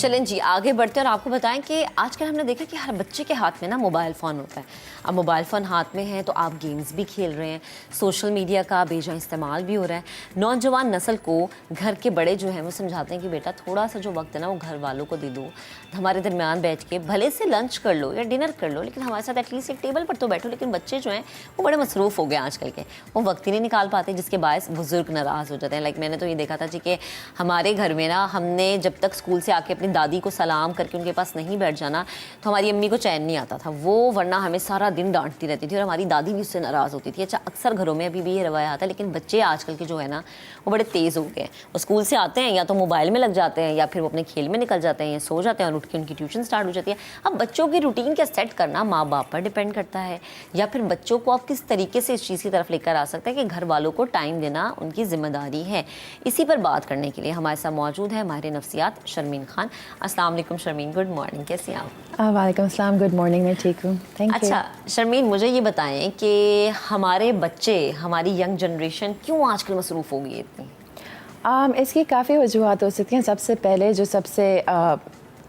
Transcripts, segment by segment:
چلیں جی آگے بڑھتے ہیں اور آپ کو بتائیں کہ آج کل ہم نے دیکھا کہ ہر بچے کے ہاتھ میں نا موبائل فون ہوتا ہے. اب موبائل فون ہاتھ میں ہے تو آپ گیمز بھی کھیل رہے ہیں, سوشل میڈیا کا بے جا استعمال بھی ہو رہا ہے. نوجوان نسل کو گھر کے بڑے جو ہیں وہ سمجھاتے ہیں کہ بیٹا تھوڑا سا جو وقت ہے نا وہ گھر والوں کو دے دو, ہمارے درمیان بیٹھ کے بھلے سے لنچ کر لو یا ڈنر کر لو لیکن ہمارے ساتھ ایٹ لیسٹ ایک ٹیبل پر تو بیٹھو. لیکن بچے جو ہیں وہ بڑے مصروف ہو گئے آج کل کے, وہ وقت ہی نہیں نکال پاتے جس کے باعث بزرگ ناراض ہو جاتے ہیں. لائک میں نے تو یہ دیکھا تھا جی کہ ہمارے گھر میں نا ہم نے جب تک اسکول سے آ کے اپنی دادی کو سلام کر کے ان کے پاس نہیں بیٹھ جانا تو ہماری امی کو چین نہیں آتا تھا, وہ ورنہ ہمیں سارا دن ڈانٹتی رہتی تھی اور ہماری دادی بھی اس سے ناراض ہوتی تھی. اچھا اکثر گھروں میں ابھی بھی یہ روایات ہے لیکن بچے آج کل کے جو ہے نا وہ بڑے تیز ہو گئے ہیں. وہ اسکول سے آتے ہیں یا تو موبائل میں لگ جاتے ہیں یا پھر وہ اپنے کھیل میں نکل جاتے ہیں یا سو جاتے ہیں اور اٹھ کے ان کی ٹیوشن سٹارٹ ہو جاتی ہے. اب بچوں کی روٹین کا سیٹ کرنا ماں باپ پر ڈپینڈ کرتا ہے یا پھر بچوں کو آپ کس طریقے سے اس چیز کی طرف لے کر آ سکتے ہیں کہ گھر والوں کو ٹائم دینا ان کی ذمہ داری ہے. اسی پر بات کرنے کے لیے ہمارے ساتھ موجود ہے ماہر نفسیات شرمین خان. السلام علیکم شرمین, گڈ مارننگ, کیسی ہیں آپ؟ وعلیکم السلام, گڈ مارننگ, میں ٹھیک ہوں, تھینک یو. اچھا شرمین, مجھے یہ بتائیں کہ ہمارے بچے, ہماری ینگ جنریشن کیوں آج کل مصروف ہو گئی ہے اتنی؟ اس کی کافی وجوہات ہو سکتی ہیں. سب سے پہلے جو سب سے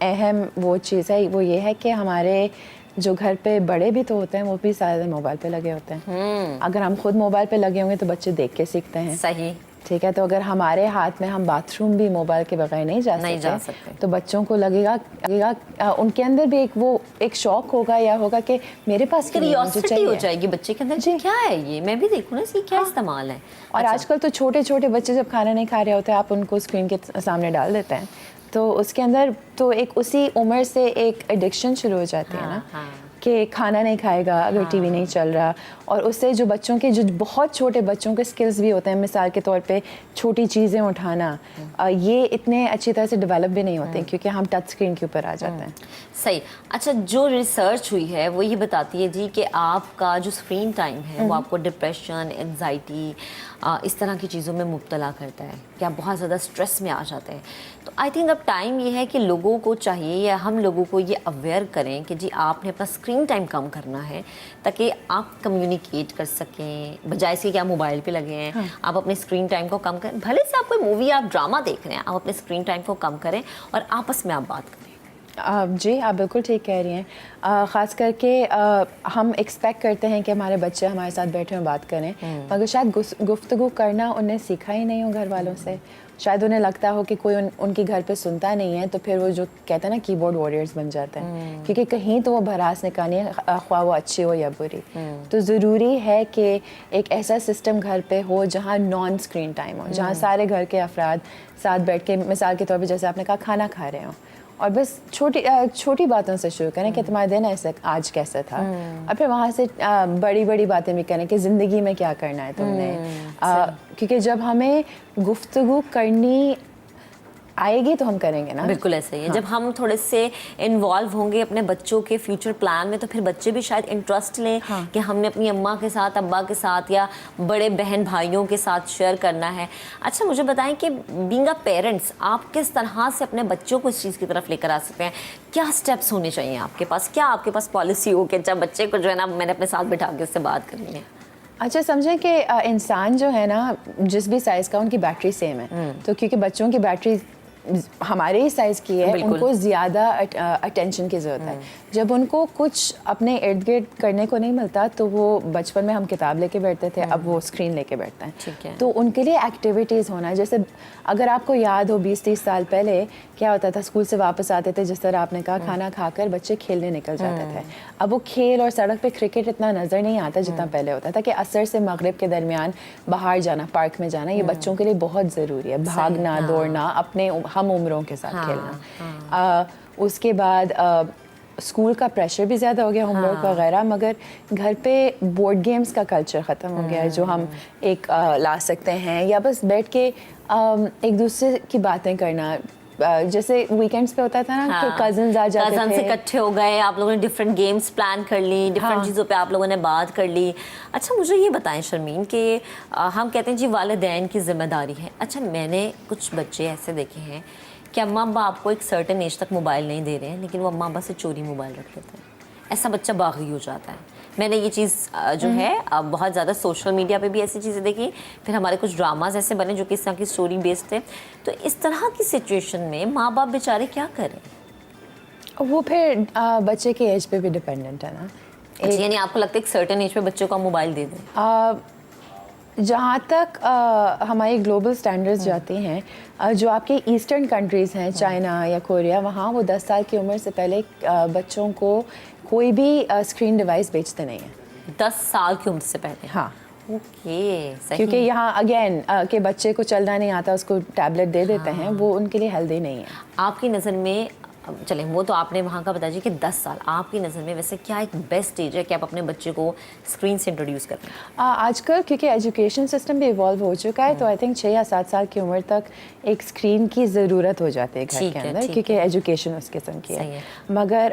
اہم وہ چیز ہے وہ یہ ہے کہ ہمارے جو گھر پہ بڑے بھی تو ہوتے ہیں وہ بھی سارے دن موبائل پہ لگے ہوتے ہیں. اگر ہم خود موبائل پہ لگے ہوں گے تو بچے دیکھ کے سیکھتے ہیں. صحیح, ٹھیک ہے, تو اگر ہمارے ہاتھ میں ہم باتھ روم بھی موبائل کے بغیر نہیں جا سکتے تو بچوں کو لگے گا ان کے اندر بھی ایک شوق ہوگا یا ہوگا کہ میرے پاس کیوریوسٹی ہو جائے گی بچے کے اندر, جی کیا ہے یہ, میں بھی دیکھوں نا اس کی کیا استعمال ہے. اور آج کل تو چھوٹے چھوٹے بچے جب کھانا نہیں کھا رہے ہوتے آپ ان کو اسکرین کے سامنے ڈال دیتے ہیں تو اس کے اندر تو ایک اسی عمر سے ایک ایڈکشن شروع ہو جاتی ہے نا کہ کھانا نہیں کھائے گا اگر ٹی وی نہیں چل رہا. اور اس سے جو بچوں کے جو بہت چھوٹے بچوں کے اسکلز بھی ہوتے ہیں, مثال کے طور پہ چھوٹی چیزیں اٹھانا, یہ اتنے اچھی طرح سے ڈیولپ بھی نہیں ہوتے کیونکہ ہم ٹچ اسکرین کے اوپر آ جاتے ہیں. صحیح. اچھا جو ریسرچ ہوئی ہے وہ یہ بتاتی ہے جی کہ آپ کا جو اسکرین ٹائم ہے وہ آپ کو ڈپریشن, انزائٹی, اس طرح کی چیزوں میں مبتلا کرتا ہے کہ آپ بہت زیادہ اسٹریس میں آ جاتے ہیں. تو آئی تھنک اب ٹائم یہ ہے کہ لوگوں کو چاہیے یا ہم لوگوں کو یہ اویئر کریں کہ جی آپ نے اپنا اسکرین ٹائم کم کرنا ہے تاکہ آپ کمیونیکیٹ کر سکیں, بجائے سے کہ آپ موبائل پہ لگے ہیں. آپ اپنے اسکرین ٹائم کو کم کریں, بھلے سے آپ کوئی مووی آپ ڈرامہ دیکھ رہے ہیں, آپ اپنے اسکرین ٹائم کو کم کریں اور آپس میں آپ بات کریں. جی آپ بالکل ٹھیک کہہ رہی ہیں. خاص کر کے ہم ایکسپیکٹ کرتے ہیں کہ ہمارے بچے ہمارے ساتھ بیٹھے ہوئے بات کریں, مگر شاید گفتگو کرنا انہیں سیکھا ہی نہیں ہو گھر والوں سے. شاید انہیں لگتا ہو کہ کوئی ان کی گھر پہ سنتا نہیں ہے تو پھر وہ جو کہتے ہیں نا کی بورڈ وارئرز بن جاتے ہیں کیونکہ کہیں تو وہ بھڑاس نکالنی ہے, خواہ وہ اچھی ہو یا بری. تو ضروری ہے کہ ایک ایسا سسٹم گھر پہ ہو جہاں نان اسکرین ٹائم ہو, جہاں سارے گھر کے افراد ساتھ بیٹھ کے, مثال کے طور پہ جیسے آپ نے کہا کھانا کھا رہے ہوں اور بس چھوٹی باتوں سے شروع کریں کہ تمہارا دن ایسے آج کیسا تھا, اور پھر وہاں سے بڑی باتیں بھی کریں کہ زندگی میں کیا کرنا ہے تم نے. کیونکہ جب ہمیں گفتگو کرنی آئے گی تو ہم کریں گے نا. بالکل ایسا ہی ہے, جب ہم تھوڑے سے انوالو ہوں گے اپنے بچوں کے فیوچر پلان میں تو پھر بچے بھی شاید انٹرسٹ لیں کہ ہم نے اپنی اماں کے ساتھ, ابا کے ساتھ یا بڑے بہن بھائیوں کے ساتھ شیئر کرنا ہے. اچھا مجھے بتائیں کہ بینگ اے پیرنٹس آپ کس طرح سے اپنے بچوں کو اس چیز کی طرف لے کر آ سکتے ہیں, کیا اسٹیپس ہونے چاہیے آپ کے پاس, کیا آپ کے پاس پالیسی ہو کہ جب بچے کو جو ہے نا میں نے اپنے ساتھ بٹھا کے اس سے بات کرنی ہے. اچھا سمجھیں کہ انسان جو ہے نا جس بھی سائز کا ان کی بیٹری سیم ہے, تو کیونکہ بچوں کی بیٹری ہمارے ہی سائز کی ہے, ان کو زیادہ اٹینشن کی ضرورت ہے. جب ان کو کچھ اپنے ارد گرد کرنے کو نہیں ملتا تو وہ بچپن میں ہم کتاب لے کے بیٹھتے تھے, اب وہ اسکرین لے کے بیٹھتے ہیں. تو ان کے لیے ایکٹیویٹیز ہونا ہے. جیسے اگر آپ کو یاد ہو 20-30 سال پہلے کیا ہوتا تھا, اسکول سے واپس آتے تھے, جس طرح آپ نے کہا کھانا کھا کر بچے کھیلنے نکل جاتے تھے. اب وہ کھیل اور سڑک پہ کرکٹ اتنا نظر نہیں آتا جتنا پہلے ہوتا تھا کہ عصر سے مغرب کے درمیان باہر جانا, پارک میں جانا, یہ بچوں کے لیے بہت ضروری ہے. بھاگنا, دوڑنا, اپنے ہم عمروں کے ساتھ کھیلنا. اس کے بعد اسکول کا پریشر بھی زیادہ ہو گیا, ہوم ورک وغیرہ, مگر گھر پہ بورڈ گیمز کا کلچر ختم ہو گیا ہے جو ہم ایک لا سکتے ہیں, یا بس بیٹھ کے ایک دوسرے کی باتیں کرنا. جیسے ویکینڈس پہ ہوتا تھا نا کہ کزنز آ جاتے تھے, کزنز اکٹھے ہو گئے, آپ لوگوں نے ڈفرینٹ گیمز پلان کر لی, ڈفرینٹ چیزوں پہ آپ لوگوں نے بات کر لی. اچھا مجھے یہ بتائیں شرمین کہ ہم کہتے ہیں جی والدین کی ذمہ داری ہے. اچھا میں نے کچھ بچے ایسے دیکھے ہیں کہ اماں ابا آپ کو ایک سرٹن ایج تک موبائل نہیں دے رہے ہیں لیکن وہ اماں ابا سے چوری موبائل رکھ لیتے ہیں. ایسا بچہ باغی ہو جاتا ہے. میں نے یہ چیز جو ہے بہت زیادہ سوشل میڈیا پہ بھی ایسی چیزیں دیکھی, پھر ہمارے کچھ ڈراماز ایسے بنے جو کہ اس طرح کی اسٹوری بیسڈ تھے. تو اس طرح کی سچویشن میں ماں باپ بیچارے کیا کریں؟ وہ پھر بچے کے ایج پہ بھی ڈپینڈنٹ ہے نا. یعنی آپ کو لگتا ہے ایک سرٹن ایج پہ بچوں کو موبائل دے دیں؟ جہاں تک ہماری گلوبل سٹینڈرڈز جاتی ہیں, جو آپ کے ایسٹرن کنٹریز ہیں, چائنا یا کوریا, وہاں وہ 10 سال کی عمر سے پہلے بچوں کو کوئی بھی اسکرین ڈیوائس بیچتے نہیں ہیں. 10 سال کی عمر سے پہلے؟ ہاں. اوکے, کیونکہ یہاں اگین کہ بچے کو چلنا نہیں آتا, اس کو ٹیبلٹ دے دیتے ہیں, وہ ان کے لیے ہیلدی نہیں ہے. آپ کی نظر میں, چلیں وہ تو آپ نے وہاں کا بتا دیجیے کہ 10 سال آپ کی نظر میں ویسے کیا ایک بیسٹ ایج ہے کہ آپ اپنے بچے کو اسکرین سے انٹروڈیوس کریں؟ آج کل کیونکہ ایجوکیشن سسٹم بھی ایوالو ہو چکا ہے, تو آئی تھنک 6 یا 7 سال کی عمر تک ایک اسکرین کی ضرورت ہو جاتی ہے گھر کے اندر, کیونکہ ایجوکیشن اس قسم کی ہے. مگر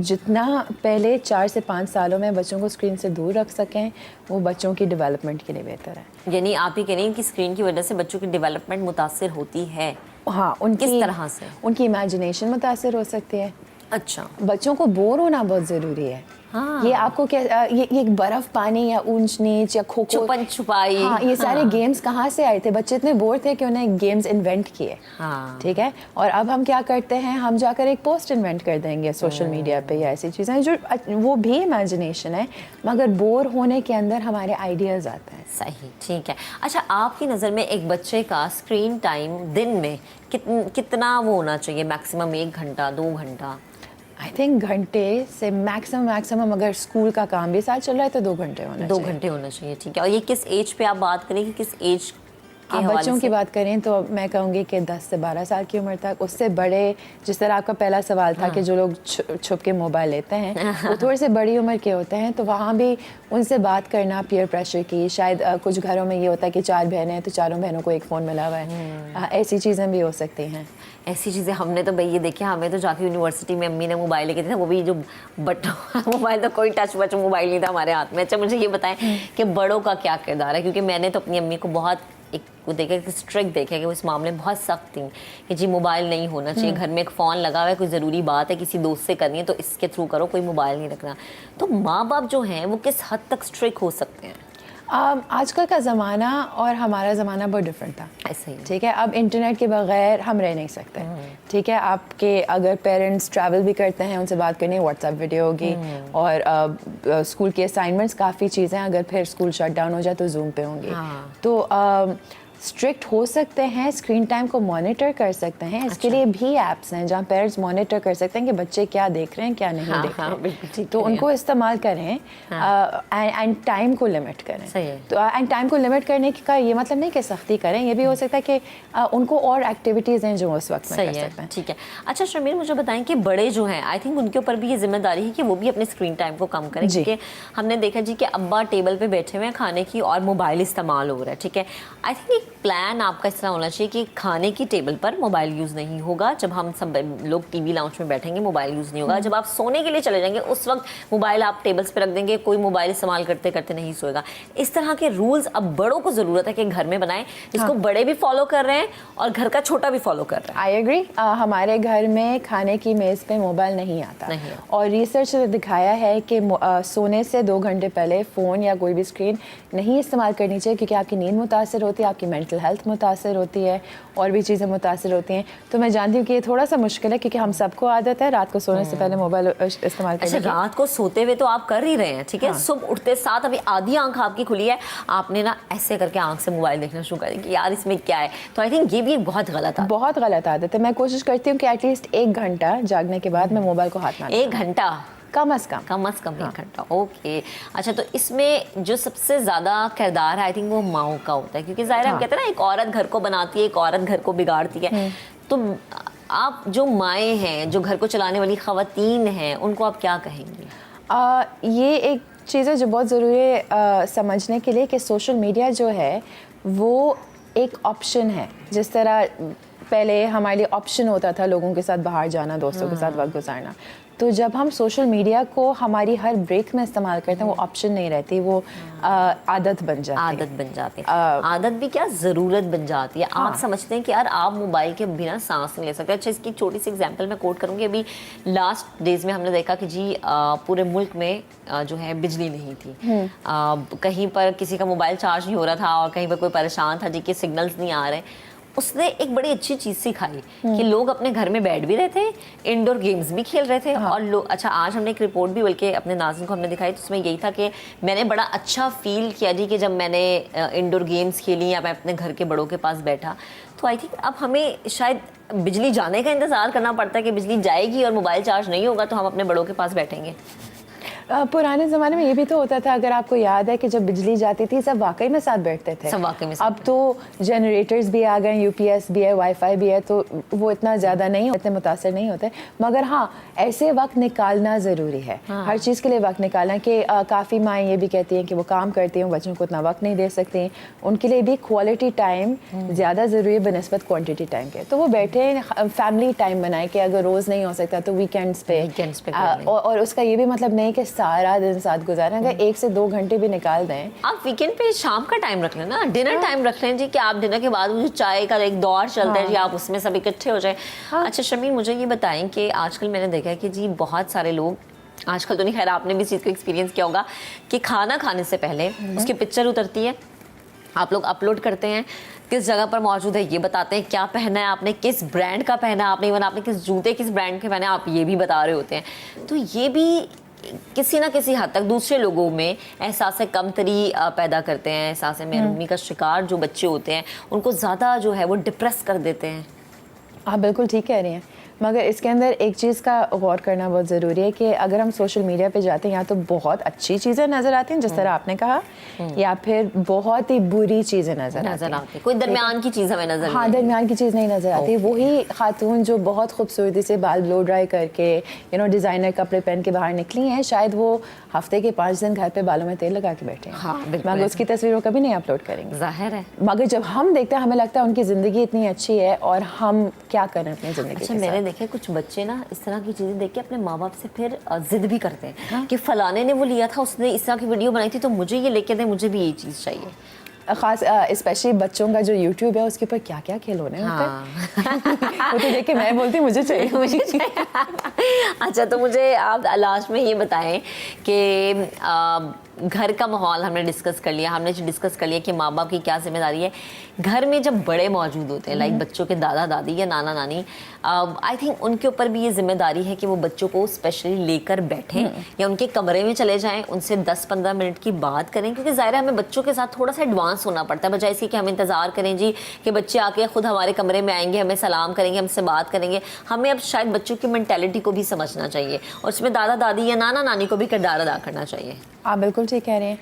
جتنا پہلے 4 سے 5 سالوں میں بچوں کو اسکرین سے دور رکھ سکیں, وہ بچوں کی ڈیولپمنٹ کے لیے بہتر ہے. یعنی آپ یہ کہہ رہی ہیں کہ اسکرین کی وجہ سے بچوں کی ڈیولپمنٹ متاثر ہوتی ہے؟ ہاں. ان کس طرح سے؟ ان کی امیجنیشن متاثر ہو سکتی ہے. اچھا. بچوں کو بور ہونا بہت ضروری ہے. یہ آپ کو کیا, یہ برف پانی یا اونچ نیچ یا کھوکھو, چھپن چھپائی, ہاں, یہ سارے گیمز کہاں سے آئے تھے؟ بچے اتنے بور تھے کہ انہیں گیمز انوینٹ کیے. ٹھیک ہے. اور اب ہم کیا کرتے ہیں, ہم جا کر ایک پوسٹ انوینٹ کر دیں گے سوشل میڈیا پہ یا ایسی چیزیں جو وہ بھی امیجنیشن ہے, مگر بور ہونے کے اندر ہمارے آئیڈیاز آتے ہیں. صحیح, ٹھیک ہے. اچھا, آپ کی نظر میں ایک بچے کا اسکرین ٹائم دن میں کتنا وہ ہونا چاہیے؟ میکسیمم 1 گھنٹہ 2 گھنٹہ؟ آئی تھنک گھنٹے سے میکسیمم اگر اسکول کا کام بھی ساتھ چل رہا ہے تو 2 گھنٹے ہونا چاہیے. 2 گھنٹے ہونا چاہیے, ٹھیک ہے. اور یہ کس ایج پہ آپ بات کریں کہ کس ایج آپ بچوں کی بات کریں تو میں کہوں گی کہ 10 سے 12 سال کی عمر تک. اس سے بڑے, جس طرح آپ کا پہلا سوال تھا کہ جو لوگ چھپ کے موبائل لیتے ہیں وہ تھوڑے سے بڑی عمر کے ہوتے ہیں, تو وہاں بھی ان سے بات کرنا پیئر پریشر کی. شاید کچھ گھروں میں یہ ہوتا ہے کہ 4 بہنیں ہیں تو چاروں بہنوں کو ایک فون ملا ہوا ہے, ایسی چیزیں بھی ہو سکتی ہیں. ایسی چیزیں ہم نے تو بھائی یہ دیکھا, ہمیں تو جا کے یونیورسٹی میں امی نے موبائل لے کے تھے, وہ بھی جو بٹ موبائل تو کوئی ٹچ وچ موبائل نہیں تھا ہمارے ہاتھ میں. اچھا, مجھے یہ بتائیں کہ بڑوں کا کیا کردار ہے, کیونکہ میں نے تو اپنی امی کو بہت وہ دیکھا کہ اسٹرکٹ دیکھا کہ وہ اس معاملے میں بہت سخت تھیں کہ جی موبائل نہیں ہونا چاہیے, گھر میں ایک فون لگا ہوا ہے, کوئی ضروری بات ہے کسی دوست سے کرنی ہے تو اس کے تھرو کرو, کوئی موبائل نہیں رکھنا. تو ماں باپ جو ہیں وہ کس حد تک اسٹرکٹ ہو سکتے ہیں؟ آج کل کا زمانہ اور ہمارا زمانہ بہت ڈفرینٹ تھا. ایسے ہی, ٹھیک ہے. اب انٹرنیٹ کے بغیر ہم رہ نہیں سکتے. ٹھیک ہے. آپ کے اگر پیرنٹس ٹریول بھی کرتے ہیں, ان سے بات کرنی ہے, واٹس ایپ ویڈیو ہوگی, اور اسکول کے اسائنمنٹس کافی چیزیں اگر پھر اسکول شٹ ڈاؤن ہو جائے تو زوم پہ ہوں گی. تو اسٹرکٹ ہو سکتے ہیں, اسکرین ٹائم کو مانیٹر کر سکتے ہیں. اس کے لیے بھی ایپس ہیں جہاں پیرنٹس مانیٹر کر سکتے ہیں کہ بچے کیا دیکھ رہے ہیں کیا نہیں دیکھ رہے, تو ان کو استعمال کریں اینڈ ٹائم کو لمٹ کریں. تو اینڈ ٹائم کو لمٹ کرنے کا یہ مطلب نہیں کہ سختی کریں, یہ بھی ہو سکتا ہے کہ ان کو اور ایکٹیویٹیز ہیں جو اس وقت میں کر سکتے ہیں. ٹھیک ہے. اچھا شرمین, مجھے بتائیں کہ بڑے جو ہیں, آئی تھنک ان کے اوپر بھی یہ ذمہ داری ہے کہ وہ بھی اپنے اسکرین ٹائم کو کم کریں, کیونکہ ہم نے دیکھا جی کہ ابا ٹیبل پہ بیٹھے ہوئے ہیں کھانے کی اور موبائل استعمال ہو رہا ہے. ٹھیک ہے. آئی تھنک ایک پلان آپ کا اس طرح ہونا چاہیے کہ کھانے کی ٹیبل پر موبائل یوز نہیں ہوگا, جب ہم سب لوگ ٹی وی لاؤنج میں بیٹھیں گے موبائل یوز نہیں ہوگا, جب آپ سونے کے لیے چلے جائیں گے اس وقت موبائل آپ ٹیبلز پہ رکھ دیں گے, کوئی موبائل استعمال کرتے کرتے نہیں سوئے گا. اس طرح کے رولز اب بڑوں کو ضرورت ہے کہ گھر میں بنائیں, جس کو بڑے بھی فالو کر رہے ہیں اور گھر کا چھوٹا بھی فالو کر رہا ہے. I agree. ہمارے گھر میں کھانے کی میز پہ موبائل نہیں آتا, اور ریسرچ نے دکھایا ہے کہ سونے سے 2 گھنٹے پہلے فون یا کوئی بھی اسکرین نہیں استعمال کرنی چاہیے, کیونکہ آپ کی نیند متاثر ہوتی ہے, آپ کی مینٹل ہیلتھ متاثر ہوتی ہے, اور بھی چیزیں متاثر ہوتی ہیں. تو میں جانتی ہوں کہ یہ تھوڑا سا مشکل ہے, کیونکہ ہم سب کو عادت ہے رات کو سونے سے پہلے موبائل استعمال کرنے کی. رات کو سوتے ہوئے تو آپ کر ہی رہے ہیں, ٹھیک ہے, صبح اٹھتے ساتھ ابھی آدھی آنکھ آپ کی کھلی ہے, آپ نے نا ایسے کر کے آنکھ سے موبائل دیکھنا شروع کر دیا کہ یار اس میں کیا ہے. تو آئی تھنک یہ بھی ایک بہت غلط عادت ہے. میں کوشش کرتی ہوں کہ ایٹ لیسٹ 1 گھنٹہ جاگنے کے بعد میں موبائل کو ہاتھ نہ لوں. 1 گھنٹہ کم از کم 1 گھنٹہ. اوکے. اچھا, تو اس میں جو سب سے زیادہ کردار ہے آئی تھنک وہ ماؤں کا ہوتا ہے, کیونکہ ظاہر ہم کہتے ہیں نا ایک عورت گھر کو بناتی ہے, ایک عورت گھر کو بگاڑتی ہے. تو آپ جو مائیں ہیں, جو گھر کو چلانے والی خواتین ہیں, ان کو آپ کیا کہیں گے؟ یہ ایک چیز ہے جو بہت ضروری ہے سمجھنے کے لیے کہ سوشل میڈیا جو ہے وہ ایک آپشن ہے. جس طرح پہلے ہمارے لیے آپشن ہوتا تھا لوگوں کے ساتھ باہر جانا, دوستوں کے ساتھ وقت گزارنا. تو جب ہم سوشل میڈیا کو ہماری ہر بریک میں استعمال کرتے ہیں, وہ آپشن نہیں رہتی, وہ عادت بن جاتی ہے. عادت بھی کیا ضرورت بن جاتی ہے. آپ سمجھتے ہیں کہ یار آپ موبائل کے بنا سانس نہیں لے سکتے. اچھا, اس کی چھوٹی سی ایگزامپل میں کوٹ کروں گی. ابھی لاسٹ ڈیز میں ہم نے دیکھا کہ جی پورے ملک میں جو ہے بجلی نہیں تھی, کہیں پر کسی کا موبائل چارج نہیں ہو رہا تھا, اور کہیں پر کوئی پریشان تھا جی کہ سگنلز نہیں آ رہے. اس نے ایک بڑی اچھی چیز سکھائی کہ لوگ اپنے گھر میں بیٹھ بھی رہے تھے, انڈور گیمز بھی کھیل رہے تھے, اور لوگ اچھا آج ہم نے ایک رپورٹ بھی بلکہ اپنے ناظرین کو ہم نے دکھائی, تو اس میں یہی تھا کہ میں نے بڑا اچھا فیل کیا جی کہ جب میں نے انڈور گیمز کھیلی یا میں اپنے گھر کے بڑوں کے پاس بیٹھا. تو آئی تھنک اب ہمیں شاید بجلی جانے کا انتظار کرنا پڑتا ہے کہ بجلی جائے گی اور موبائل چارج نہیں ہوگا تو ہم اپنے بڑوں کے پاس بیٹھیں گے. پرانے زمانے میں یہ بھی تو ہوتا تھا, اگر آپ کو یاد ہے کہ جب بجلی جاتی تھی سب واقعی میں ساتھ بیٹھتے تھے. اب تو جنریٹرز بھی آ گئے, یو پی ایس بھی ہے, وائی فائی بھی ہے, تو وہ اتنا زیادہ نہیں اتنے متاثر نہیں ہوتے. مگر ہاں, ایسے وقت نکالنا ضروری ہے, ہر چیز کے لیے وقت نکالنا. کہ کافی مائیں یہ بھی کہتی ہیں کہ وہ کام کرتی ہیں, بچوں کو اتنا وقت نہیں دے سکتی, ان کے لیے بھی کوالٹی ٹائم زیادہ ضروری ہے بنسبت کوانٹٹی ٹائم کے. تو وہ بیٹھے فیملی ٹائم بنائے کہ اگر روز نہیں ہو سکتا تو ویکینڈس پہ, اور اس کا یہ بھی مطلب نہیں کہ سارا دن ساتھ گزاریں, اگر 1 سے 2 گھنٹے بھی نکال دیں. آپ ویکینڈ پہ شام کا ٹائم رکھ لیں نا, ڈنر ٹائم رکھ لیں جی, کہ آپ ڈنر کے بعد جو چائے کا ایک دور چلتا ہے جی, آپ اس میں سب اکٹھے ہو جائیں. اچھا شمیم, مجھے یہ بتائیں کہ آج کل میں نے دیکھا ہے کہ جی بہت سارے لوگ, آج کل تو نہیں, خیر آپ نے بھی اس چیز کو ایکسپیرینس کیا ہوگا کہ کھانا کھانے سے پہلے اس کی پکچر اترتی ہے, آپ لوگ اپلوڈ کرتے ہیں, کس جگہ پر موجود ہے یہ بتاتے ہیں, کیا پہنا ہے آپ نے, کس برانڈ کا پہنا آپ نے, ایون آپ نے کس جوتے کس برانڈ کے پہنے آپ یہ بھی بتا رہے ہوتے ہیں. تو یہ بھی کسی نہ کسی حد تک دوسرے لوگوں میں احساس کمتری پیدا کرتے ہیں, احساس محرومی کا شکار جو بچے ہوتے ہیں ان کو زیادہ جو ہے وہ ڈپریس کر دیتے ہیں. آپ بالکل ٹھیک کہہ رہی ہیں, مگر اس کے اندر ایک چیز کا غور کرنا بہت ضروری ہے کہ اگر ہم سوشل میڈیا پہ جاتے ہیں, یا تو بہت اچھی چیزیں نظر آتی ہیں جس طرح آپ نے کہا, یا پھر بہت ہی بری چیزیں نظر آتی ہیں. کوئی درمیان کی چیز ہمیں نظر, ہاں درمیان کی چیز نہیں نظر آتی. وہی خاتون جو بہت خوبصورتی سے بال بلو ڈرائی کر کے ڈیزائنر کپڑے پہن کے باہر نکلی ہیں, شاید وہ ہفتے کے 5 دن گھر پہ بالوں میں تیل لگا کے بیٹھے ہیں, مگر اس کی تصویر وہ کبھی نہیں اپلوڈ کریں گے, ظاہر ہے. مگر جب ہم دیکھتے ہیں ہمیں لگتا ہے ان کی زندگی اتنی اچھی ہے, اور ہم کیا کریں اپنی زندگی کے ساتھ. دیکھیں کچھ بچے نا اس طرح کی چیزیں دیکھ کے اپنے ماں باپ سے پھر ضد بھی کرتے ہیں کہ فلانے نے وہ لیا تھا, اس نے اس طرح کی ویڈیو بنائی تھی, تو مجھے یہ لے کے دیں, مجھے بھی یہی چیز چاہیے. خاص اسپیشلی بچوں کا جو یوٹیوب ہے اس کے اوپر کیا کیا کھلونے ہوتے ہیں, وہ تو دیکھ کے میں بولتی ہوں مجھے چاہیے. اچھا, تو مجھے آپ لاسٹ میں یہ بتائیں کہ گھر کا ماحول ہم نے ڈسکس کر لیا, ہم نے ڈسکس کر لیا کہ ماں باپ کی کیا ذمہ داری ہے. گھر میں جب بڑے موجود ہوتے ہیں, لائک بچوں کے دادا دادی یا نانا نانی, آئی تھنک ان کے اوپر بھی یہ ذمہ داری ہے کہ وہ بچوں کو اسپیشلی لے کر بیٹھیں, یا ان کے کمرے میں چلے جائیں, ان سے 10-15 منٹ کی بات کریں, کیونکہ ظاہر ہے ہمیں بچوں کے ساتھ تھوڑا سا ایڈوانس ہونا پڑتا ہے, بجائے اس کہ ہم انتظار کریں جی کہ بچے آ کے خود ہمارے کمرے میں آئیں گے, ہمیں سلام کریں گے, ہم سے بات کریں گے. ہمیں اب شاید بچوں کی مینٹیلٹی کو بھی سمجھنا چاہیے, اور اس میں دادا دادی یا نانا نانی کو بھی کردار ادا کرنا چاہیے. آپ بالکل ٹھیک کہہ رہے ہیں.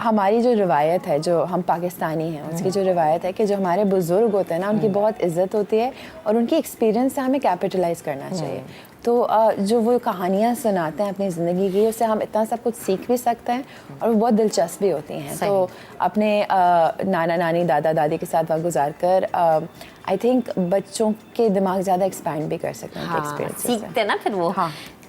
ہماری جو روایت ہے, جو ہم پاکستانی ہیں, اس کی جو روایت ہے کہ جو ہمارے بزرگ ہوتے ہیں نا, ان کی بہت عزت ہوتی ہے, اور ان کی ایکسپیرینس سے ہمیں کیپٹلائز کرنا چاہیے. تو جو وہ کہانیاں سناتے ہیں اپنی زندگی کی, اس سے ہم اتنا سب کچھ سیکھ بھی سکتے ہیں, اور وہ بہت دلچسپ بھی ہوتی ہیں. تو اپنے نانا نانی دادا دادی کے ساتھ وقت گزار کر آئی تھنک بچوں کے دماغ زیادہ ایکسپینڈ بھی کر سکتے ہیں, سیکھتے ہیں نا پھر وہ.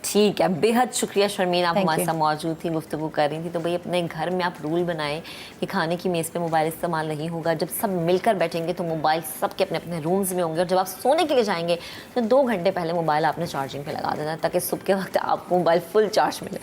ٹھیک ہے, بے حد شکریہ شرمین, آپ ہمارے ساتھ موجود تھی, گفتگو کر رہی تھی. تو بھائی اپنے گھر میں آپ رول بنائیں کہ کھانے کی میز پہ موبائل استعمال نہیں ہوگا. جب سب مل کر بیٹھیں گے تو موبائل سب کے اپنے اپنے رومز میں ہوں گے, اور جب آپ سونے کے لیے جائیں گے تو 2 گھنٹے پہلے موبائل آپ نے چارجنگ پہ لگا دینا, تاکہ صبح کے وقت آپ کو موبائل فل چارج ملے.